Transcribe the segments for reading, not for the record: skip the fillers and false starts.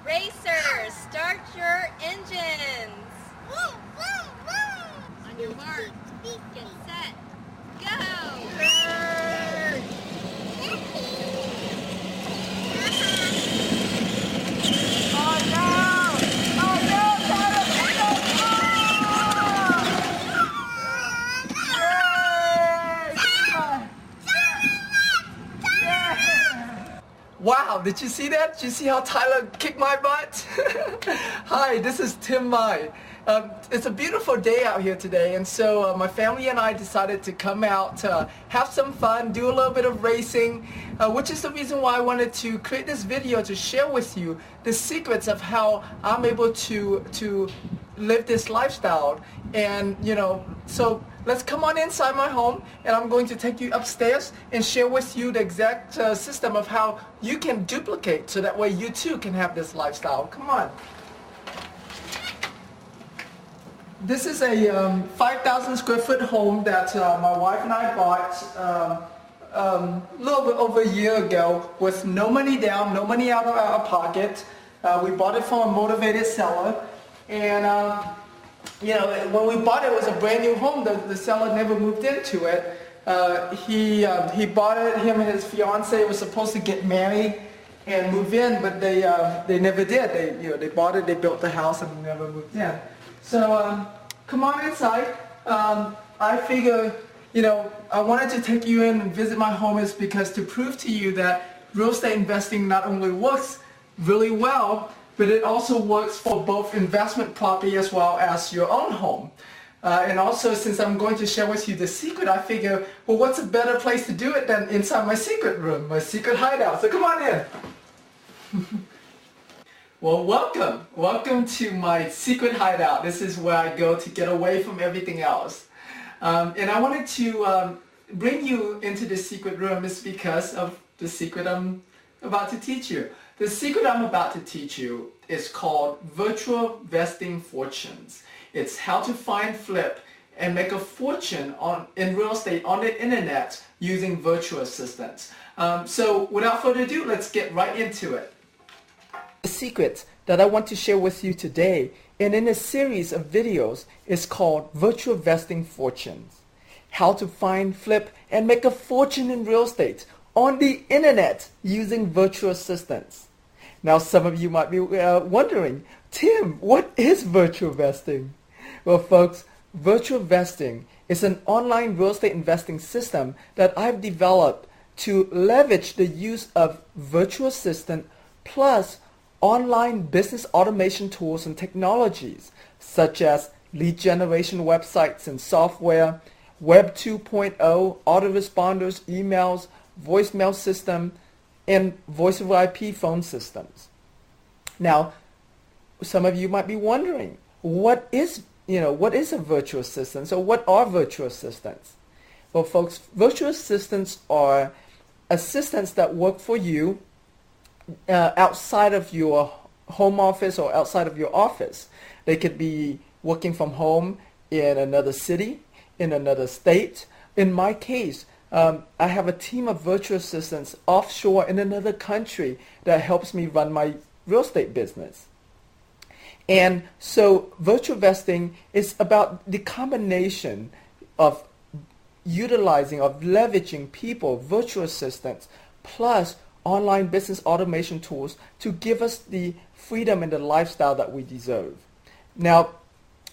Racers, start your engines. On your mark, get set, go! Yay! Oh no! Oh no, Tyler! Wow, did you see that? Did you see how Tyler kicked my butt? Hi, this is Tim Mai. It's a beautiful day out here today, and so my family and I decided to come out to have some fun, do a little bit of racing, which is the reason why I wanted to create this video to share with you the secrets of how I'm able to live this lifestyle. And so let's come on inside my home, and I'm going to take you upstairs and share with you the exact system of how you can duplicate, so that way you too can have this lifestyle. Come on. This is a 5,000 square foot home that my wife and I bought a little bit over a year ago with no money down, no money out of our pocket. We bought it from a motivated seller, and when we bought it, it was a brand new home. The seller never moved into it. He bought it. Him and his fiance were supposed to get married and move in, but they never did. They bought it, they built the house, and never moved in. So come on inside. I figure, I wanted to take you in and visit my home is because to prove to you that real estate investing not only works really well, but it also works for both investment property as well as your own home. And also, since I'm going to share with you the secret, I figure, well, what's a better place to do it than inside my secret room, my secret hideout? So come on in. Well, welcome to my secret hideout. This is where I go to get away from everything else. And I wanted to bring you into the secret room is because of the secret I'm about to teach you. The secret I'm about to teach you is called Virtual Vesting Fortunes. It's how to find, flip, and make a fortune in real estate on the internet using virtual assistants. So without further ado, let's get right into it. The secret that I want to share with you today and in a series of videos is called Virtual Vesting Fortunes. How to find, flip, and make a fortune in real estate on the internet using virtual assistants. Now some of you might be wondering, Tim, what is virtual vesting? Well folks, virtual vesting is an online real estate investing system that I've developed to leverage the use of virtual assistant plus online business automation tools and technologies such as lead generation websites and software, Web 2.0, autoresponders, emails, voicemail system, and voice over IP phone systems. Now, some of you might be wondering, what is a virtual assistant? So what are virtual assistants? Well, folks, virtual assistants are assistants that work for you outside of your home office or outside of your office. They could be working from home in another city, in another state. In my case, I have a team of virtual assistants offshore in another country that helps me run my real estate business. And so virtual vesting is about the combination of utilizing, of leveraging people, virtual assistants, plus online business automation tools to give us the freedom and the lifestyle that we deserve. Now,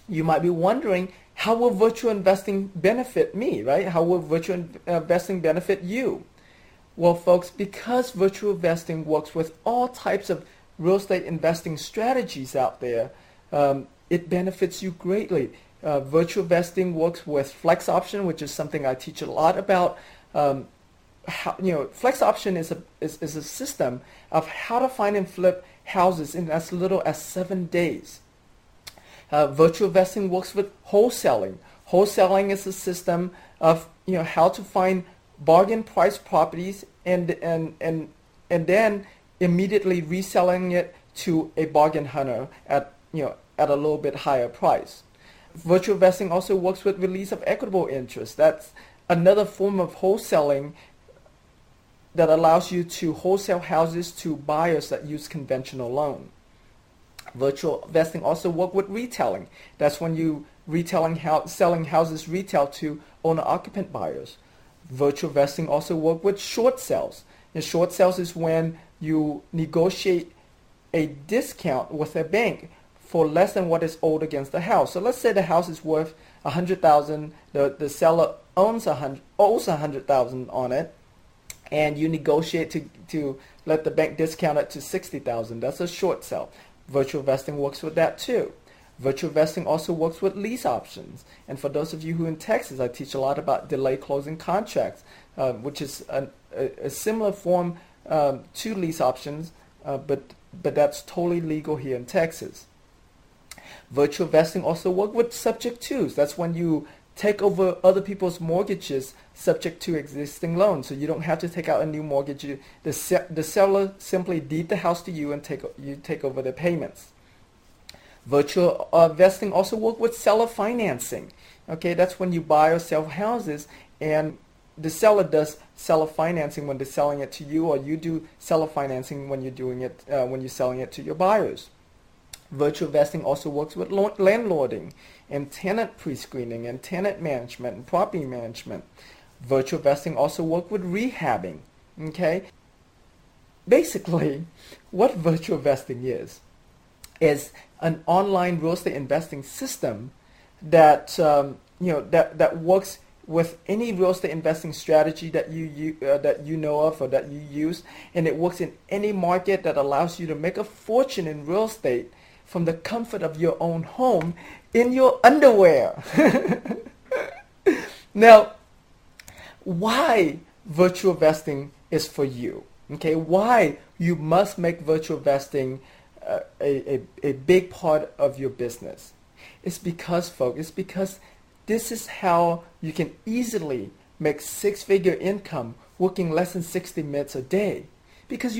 you might be wondering, how will virtual investing benefit me, right? How will virtual investing benefit you? Well, folks, because virtual investing works with all types of real estate investing strategies out there, it benefits you greatly. Virtual vesting works with flex option, which is something I teach a lot about. Flex option is a system of how to find and flip houses in as little as 7 days. Virtual vesting works with wholesaling. Wholesaling is a system of how to find bargain price properties and then immediately reselling it to a bargain hunter at a little bit higher price. Virtual vesting also works with release of equitable interest. That's another form of wholesaling that allows you to wholesale houses to buyers that use conventional loan. Virtual vesting also work with retailing. That's when you selling houses retail to owner-occupant buyers. Virtual vesting also work with short sales. And short sales is when you negotiate a discount with a bank for less than what is owed against the house. So let's say the house is worth $100,000. The seller owes $100,000 on it, and you negotiate to let the bank discount it to $60,000. That's a short sale. Virtual vesting works with that too. Virtual vesting also works with lease options. And for those of you who are in Texas, I teach a lot about delay closing contracts, which is a similar form to lease options, but that's totally legal here in Texas. Virtual vesting also works with subject tos. That's when you take over other people's mortgages subject to existing loans. So you don't have to take out a new mortgage. The seller simply deed the house to you and take over the payments. Virtual vesting also works with seller financing. Okay, that's when you buy or sell houses and the seller does seller financing when they're selling it to you, or you do seller financing when you're doing it when you're selling it to your buyers. Virtual vesting also works with landlording and tenant pre-screening and tenant management and property management. Virtual vesting also works with rehabbing. Okay, basically, what virtual vesting is an online real estate investing system that that works with any real estate investing strategy that you know of or that you use, and it works in any market that allows you to make a fortune in real estate from the comfort of your own home in your underwear. Now, why virtual vesting is for you? Okay, why you must make virtual vesting a big part of your business? It's because, folks, this is how you can easily make six-figure income working less than 60 minutes a day. Because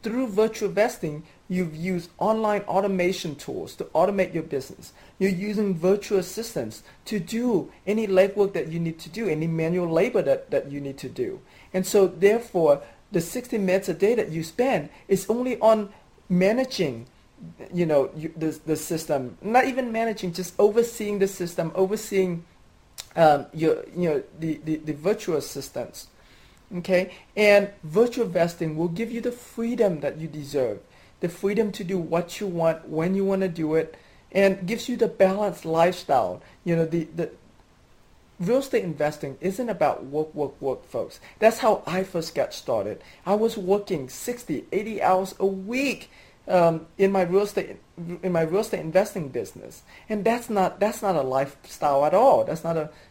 through virtual vesting, you've used online automation tools to automate your business. You're using virtual assistants to do any legwork that you need to do, any manual labor that you need to do. And so therefore, the 60 minutes a day that you spend is only on managing the system, not even managing, just overseeing the system, overseeing the virtual assistants. Okay, and virtual vesting will give you the freedom that you deserve, the freedom to do what you want when you want to do it, and gives you the balanced lifestyle. The real estate investing isn't about work, folks. That's how I first got started. I was working 60, 80 hours a week in my real estate investing business, and that's not a lifestyle at all.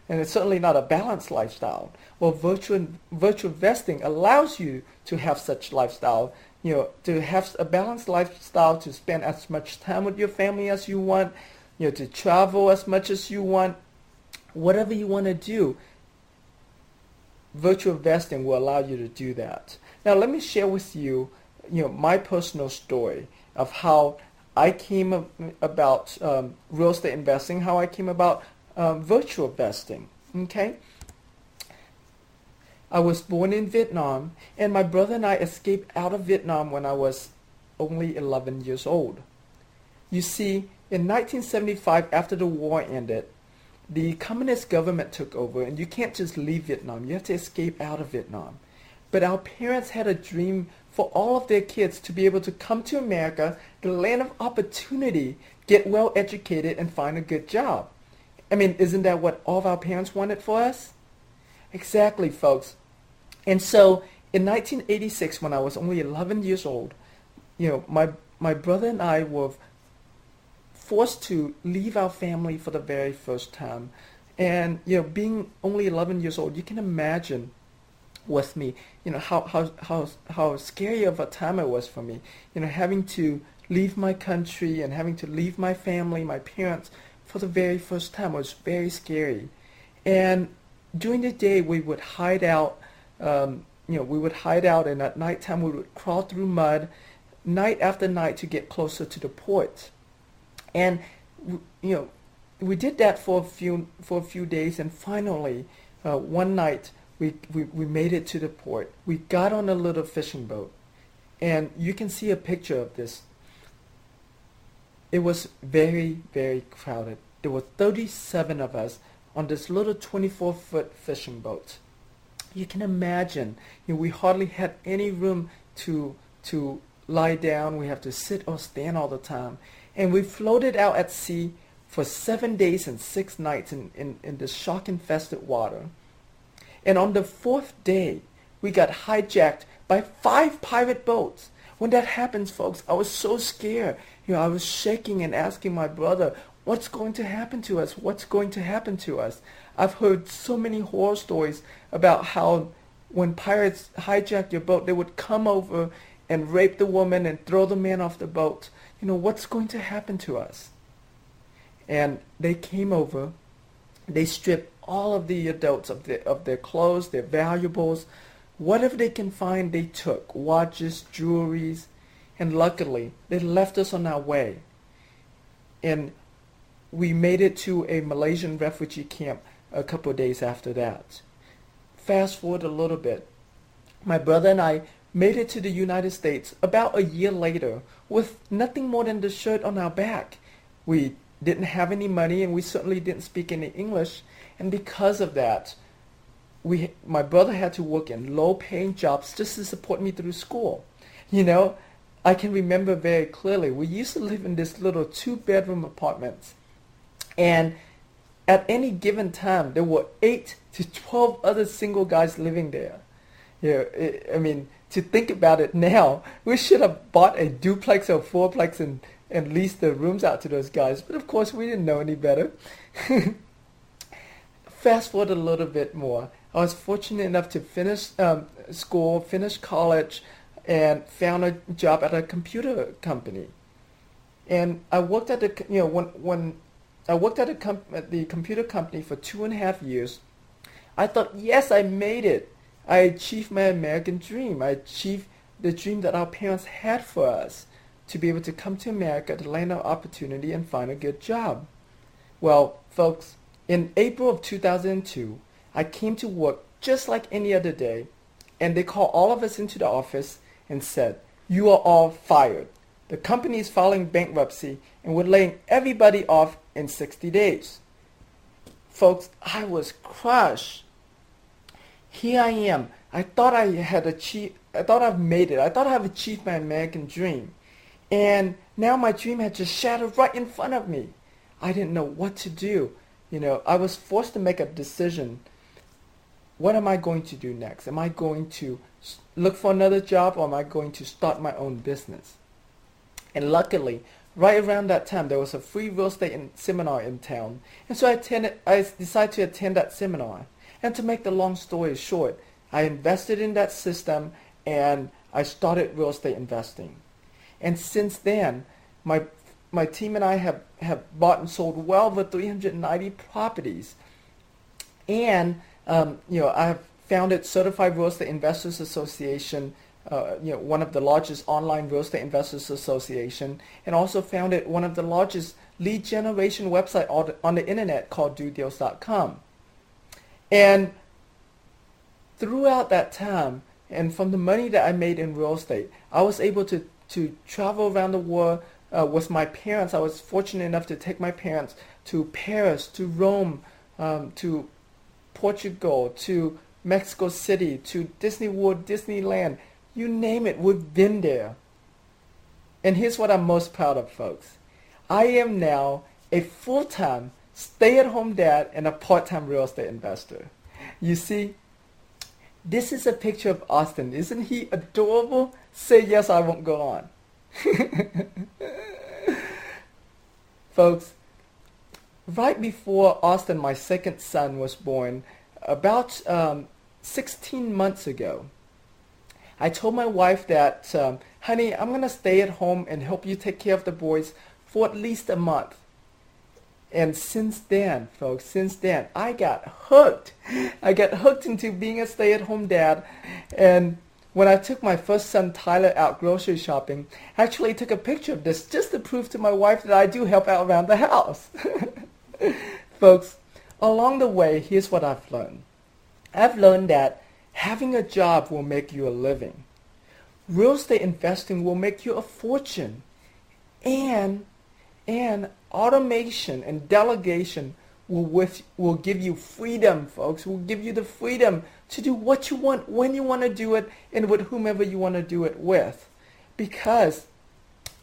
And it's certainly not a balanced lifestyle. Well, virtual vesting allows you to have such lifestyle, to have a balanced lifestyle, to spend as much time with your family as you want, to travel as much as you want, whatever you want to do. Virtual vesting will allow you to do that. Now, let me share with you, my personal story of how I came about real estate investing, how I came about virtual vesting. Okay, I was born in Vietnam, and my brother and I escaped out of Vietnam when I was only 11 years old. You see, in 1975, after the war ended, the communist government took over, and you can't just leave Vietnam. You have to escape out of Vietnam. But our parents had a dream for all of their kids to be able to come to America, the land of opportunity, get well educated, and find a good job. I mean, isn't that what all of our parents wanted for us? Exactly, folks. And so in 1986, when I was only 11 years old, my brother and I were forced to leave our family for the very first time. And, being only 11 years old, you can imagine with me, how scary of a time it was for me, having to leave my country and having to leave my family, my parents, for the very first time. It was very scary. And during the day, we would hide out, and at nighttime we would crawl through mud, night after night, to get closer to the port. And we did that for a few days, and finally, one night, we made it to the port. We got on a little fishing boat, and you can see a picture of this. it was very, very crowded. There were 37 of us on this little 24-foot fishing boat. You can imagine, we hardly had any room to lie down. We have to sit or stand all the time. And we floated out at sea for 7 days and 6 nights in this shark-infested water. And on the 4th day, we got hijacked by 5 pirate boats. When that happens, folks, I was so scared. I was shaking and asking my brother, what's going to happen to us? What's going to happen to us? I've heard so many horror stories about how when pirates hijacked your boat, they would come over and rape the woman and throw the man off the boat. What's going to happen to us? And they came over. They stripped all of the adults of their clothes, their valuables. Whatever they can find, they took. Watches, jewelries. And luckily, they left us on our way. And we made it to a Malaysian refugee camp a couple of days after that. Fast forward a little bit. My brother and I made it to the United States about a year later with nothing more than the shirt on our back. We didn't have any money, and we certainly didn't speak any English. And because of that, my brother had to work in low-paying jobs just to support me through school. I can remember very clearly, we used to live in this little 2-bedroom apartments. And at any given time, there were 8 to 12 other single guys living there. To think about it now, we should have bought a duplex or fourplex and leased the rooms out to those guys. But of course, we didn't know any better. Fast forward a little bit more. I was fortunate enough to finish school, finish college, and found a job at a computer company. And I worked at when I worked at the computer company for 2.5 years. I thought, yes, I made it. I achieved my American dream. I achieved the dream that our parents had for us, to be able to come to America, to land our opportunity and find a good job. Well, folks, in April of 2002, I came to work just like any other day, and they called all of us into the office and said, you are all fired. The company is filing bankruptcy, and we're laying everybody off in 60 days. Folks, I was crushed. Here I am. I thought I've made it. I thought I've achieved my American dream. And now my dream had just shattered right in front of me. I didn't know what to do. I was forced to make a decision. What am I going to do next? Am I going to look for another job, or am I going to start my own business? And luckily, right around that time, there was a free real estate seminar in town. And so I decided to attend that seminar. And to make the long story short, I invested in that system and I started real estate investing. And since then, my team and I have bought and sold well over 390 properties. And I've founded Certified Real Estate Investors Association, one of the largest online real estate investors association, and also founded one of the largest lead generation website on the internet called dodeals.com. And throughout that time, and from the money that I made in real estate, I was able to travel around the world with my parents. I was fortunate enough to take my parents to Paris, to Rome, to Portugal, to Mexico City, to Disney World, Disneyland. You name it, we've been there. And here's what I'm most proud of, folks. I am now a full-time stay-at-home dad and a part-time real estate investor. You see, this is a picture of Austin. Isn't he adorable? Say yes, I won't go on. Folks, right before Austin, my second son, was born, about 16 months ago, I told my wife that, honey, I'm going to stay at home and help you take care of the boys for at least a month. And since then, folks, I got hooked. I got hooked into being a stay-at-home dad. And when I took my first son, Tyler, out grocery shopping, I actually took a picture of this just to prove to my wife that I do help out around the house. Folks, along the way, here's what I've learned. I've learned that having a job will make you a living. Real estate investing will make you a fortune. And And automation and delegation will give you freedom, folks. Will give you the freedom to do what you want, when you want to do it, and with whomever you want to do it with. Because,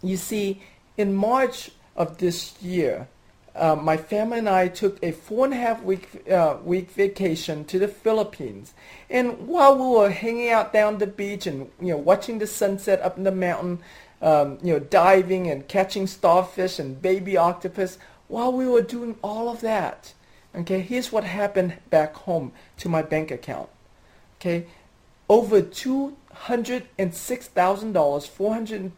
you see, in March of this year, my family and I took a 4.5 week vacation to the Philippines. And while we were hanging out down the beach and watching the sunset up in the mountain, diving and catching starfish and baby octopus, while we were doing all of that, okay, here's what happened back home to my bank account. Okay, over $206,000,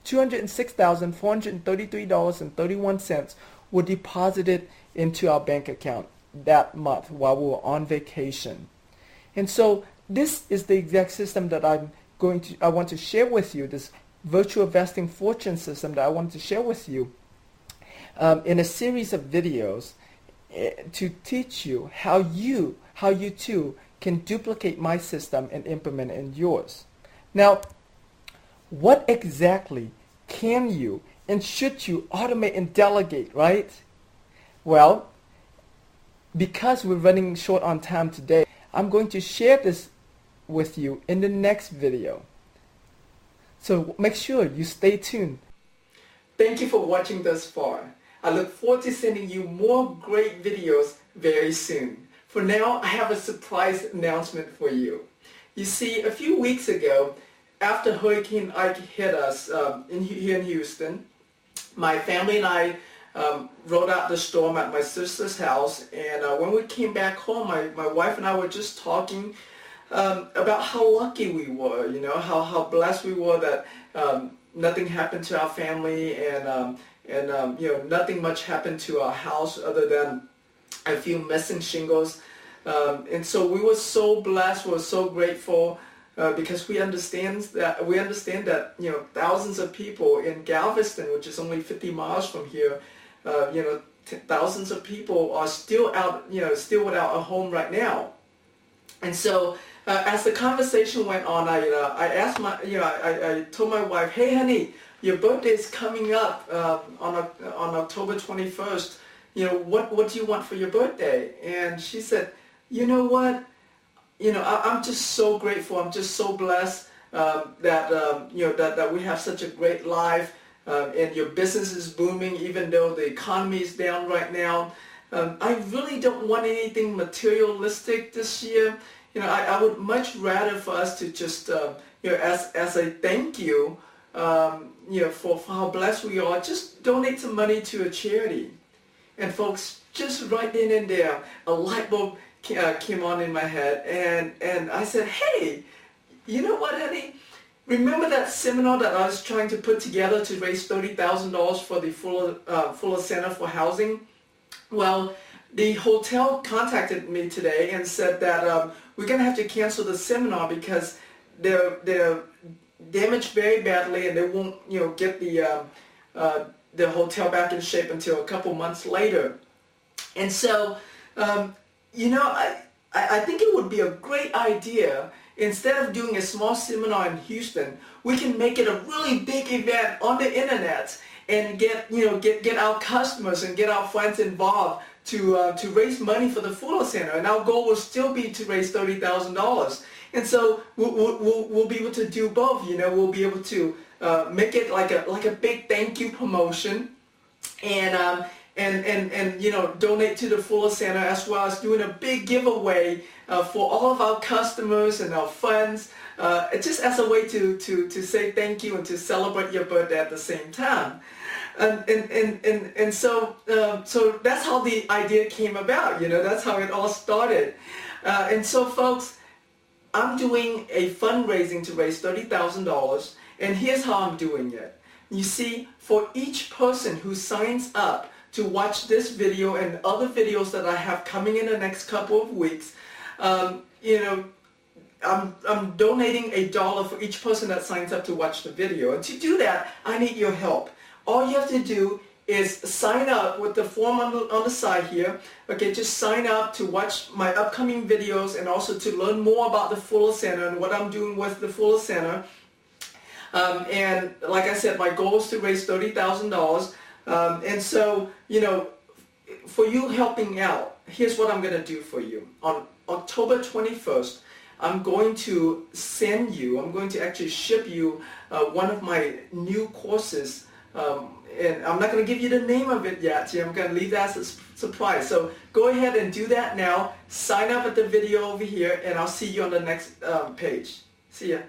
$206,433.31 were deposited into our bank account that month while we were on vacation. And so this is the exact system that I want to share with you, this virtual vesting fortune system that I wanted to share with you in a series of videos to teach you how you too can duplicate my system and implement it in yours. Now, what exactly can you and should you automate and delegate, right? Well, because we're running short on time today, I'm going to share this with you in the next video. So make sure you stay tuned. Thank you for watching thus far. I look forward to sending you more great videos very soon. For now, I have a surprise announcement for you. You see, a few weeks ago, after Hurricane Ike hit us here in Houston, my family and I rode out the storm at my sister's house, and when we came back home, my wife and I were just talking about how lucky we were, how blessed we were that nothing happened to our family, and nothing much happened to our house other than a few missing shingles. And so we were so blessed, we were so grateful because we understand that thousands of people in Galveston, which is only 50 miles from here, thousands of people are still out, still without a home right now. And so as the conversation went on, I asked I told my wife, hey honey, your birthday is coming up on October 21st. What do you want for your birthday? And she said, you know what? I'm just so grateful. I'm just so blessed that we have such a great life, and your business is booming even though the economy is down right now. I really don't want anything materialistic this year. I would much rather for us to just, as a thank you, for how blessed we are, just donate some money to a charity. And folks, just right then and there, a light bulb came on in my head, and I said, hey, you know what, honey? Remember that seminar that I was trying to put together to raise $30,000 for the Fuller Center for Housing? Well, the hotel contacted me today and said that we're going to have to cancel the seminar because they're damaged very badly, and they won't get the hotel back in shape until a couple months later. And so I think it would be a great idea, instead of doing a small seminar in Houston, we can make it a really big event on the internet and get our customers and get our friends involved to raise money for the Fuller Center. And our goal will still be to raise $30,000. And so we'll be able to do both. We'll be able to make it like a big thank you promotion, and donate to the Fuller Center, as well as doing a big giveaway for all of our customers and our friends, just as a way to say thank you and to celebrate your birthday at the same time. And so that's how the idea came about. That's how it all started. And so, folks, I'm doing a fundraising to raise $30,000, and here's how I'm doing it. You see, for each person who signs up to watch this video and other videos that I have coming in the next couple of weeks, I'm donating $1 for each person that signs up to watch the video. And to do that, I need your help. All you have to do is sign up with the form on the side here. Okay, just sign up to watch my upcoming videos and also to learn more about the Fuller Center and what I'm doing with the Fuller Center. And like I said, my goal is to raise $30,000. And so, you know, for you helping out, here's what I'm going to do for you. On October 21st, I'm going to send you, I'm going to actually ship you one of my new courses. And I'm not going to give you the name of it yet. I'm going to leave that as a surprise. So go ahead and do that now. Sign up at the video over here, and I'll see you on the next page. See ya.